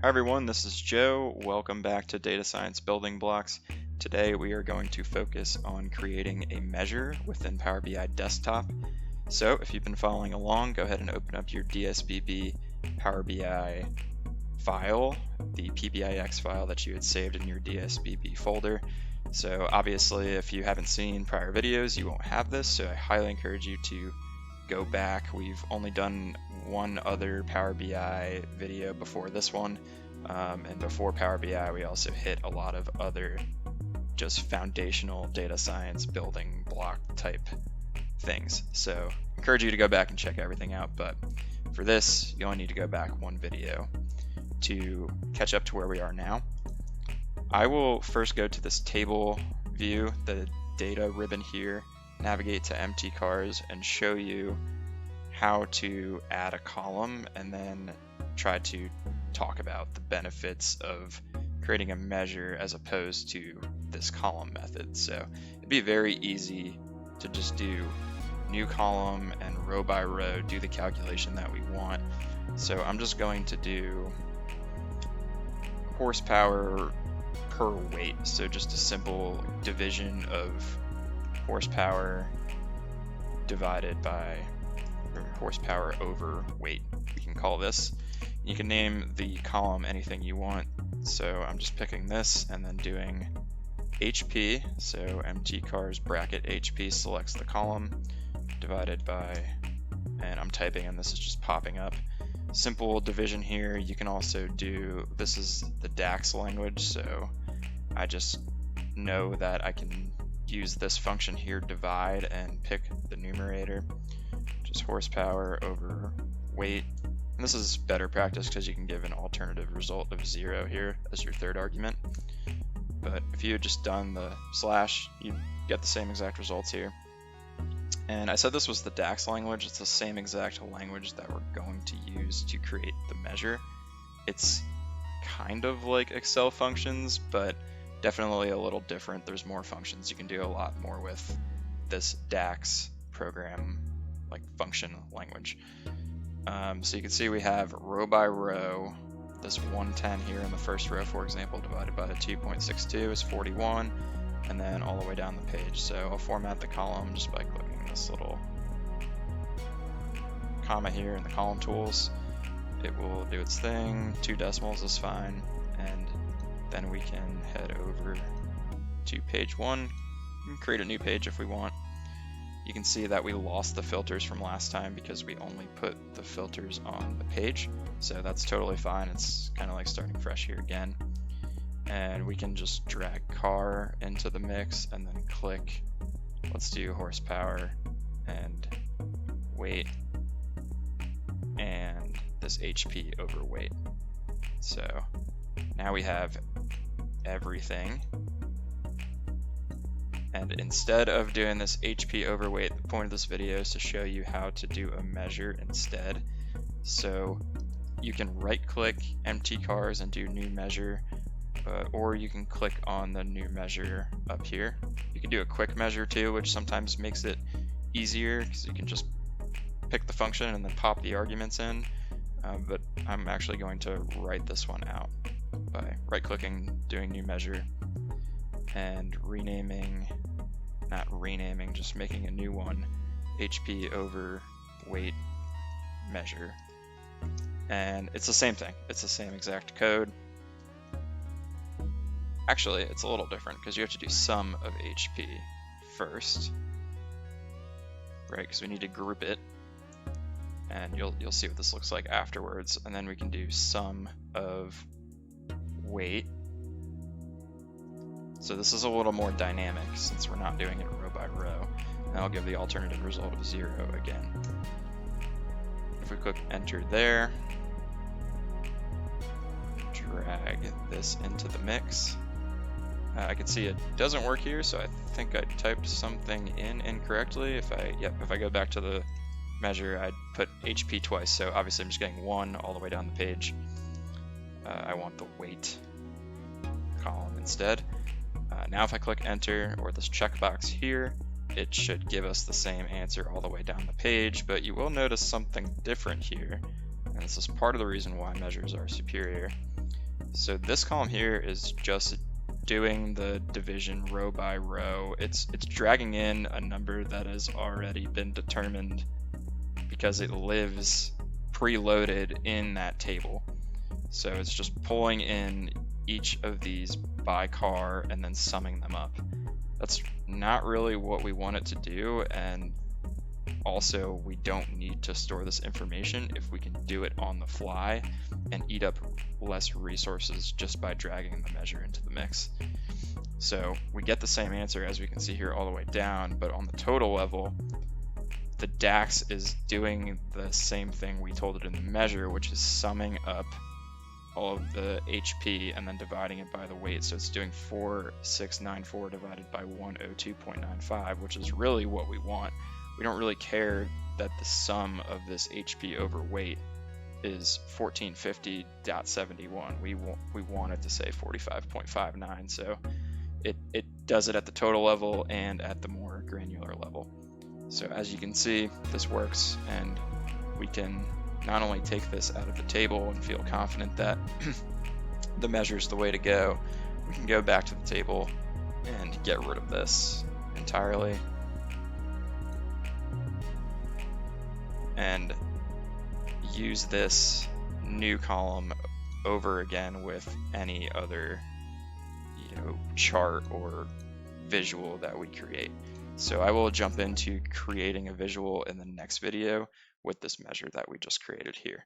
Hi everyone, this is Joe. Welcome back to Data Science Building Blocks. Today we are going to focus on creating a measure within Power BI Desktop. So if you've been following along, go ahead and open up your DSBB Power BI file, the PBIX file that you had saved in your DSBB folder. So obviously if you haven't seen prior videos, you won't have this, so I highly encourage you to go back. We've only done one other Power BI video before this one, and before Power BI we also hit a lot of other just foundational data science building block type things. So I encourage you to go back and check everything out, but for this you only need to go back one video to catch up to where we are now. I will first go to this table view, the data ribbon here, navigate to mtcars and show you how to add a column, and then try to talk about the benefits of creating a measure as opposed to this column method. So it'd be very easy to just do new column and row by row, do the calculation that we want. So I'm just going to do horsepower per weight, so just a simple division of horsepower divided by horsepower over weight, we can call this. You can name the column anything you want, so I'm just picking this and then doing HP, so mtcars bracket HP selects the column, divided by, and I'm typing and this is just popping up. Simple division here. You can also do, this is the DAX language, so I just know that I can use this function here, divide, and pick the numerator, just horsepower over weight. And this is better practice because you can give an alternative result of 0 here as your third argument. But if you had just done the slash, you'd get the same exact results here. And I said this was the DAX language. It's the same exact language that we're going to use to create the measure. It's kind of like Excel functions, but definitely a little different. There's more functions. You can do a lot more with this DAX program, like function language. So you can see we have row by row, this 110 here in the first row, for example, divided by the 2.62 is 41, and then all the way down the page. So I'll format the column just by clicking this little comma here in the column tools. It will do its thing, 2 decimals is fine, and then we can head over to page 1 and create a new page if we want. You can see that we lost the filters from last time because we only put the filters on the page, so that's totally fine. It's kind of like starting fresh here again. And we can just drag car into the mix and then click, let's do horsepower and weight and this HP over weight. So now we have everything, and instead of doing this HP over weight, the point of this video is to show you how to do a measure instead. So you can right click mtcars and do new measure, or you can click on the new measure up here. You can do a quick measure too, which sometimes makes it easier because you can just pick the function and then pop the arguments in, but I'm actually going to write this one out by right clicking, doing new measure, and just making a new one, HP over weight measure. And it's the same thing, it's the same exact code. Actually, it's a little different because you have to do sum of HP first, right? Because we need to group it, and you'll see what this looks like afterwards. And then we can do sum of weight. So this is a little more dynamic since we're not doing it row by row. And I'll give the alternative result of 0 again. If we click enter there, drag this into the mix. I can see it doesn't work here, so I think I typed something in incorrectly. If I go back to the measure, I'd put HP twice, so obviously I'm just getting 1 all the way down the page. I want the weight column instead. Now if I click enter or this checkbox here, it should give us the same answer all the way down the page, but you will notice something different here, and this is part of the reason why measures are superior. So this column here is just doing the division row by row. It's dragging in a number that has already been determined because it lives preloaded in that table. So it's just pulling in each of these by car and then summing them up. That's not really what we want it to do, and also we don't need to store this information if we can do it on the fly and eat up less resources just by dragging the measure into the mix. So we get the same answer as we can see here all the way down, but on the total level, the DAX is doing the same thing we told it in the measure, which is summing up all of the HP and then dividing it by the weight. So it's doing 4694 divided by 102.95, which is really what we want. We don't really care that the sum of this HP over weight is 1450.71. We want it to say 45.59. So it does it at the total level and at the more granular level. So as you can see, this works, and we can not only take this out of the table and feel confident that the measure is the way to go, we can go back to the table and get rid of this entirely and use this new column over again with any other chart or visual that we create. So I will jump into creating a visual in the next video with this measure that we just created here.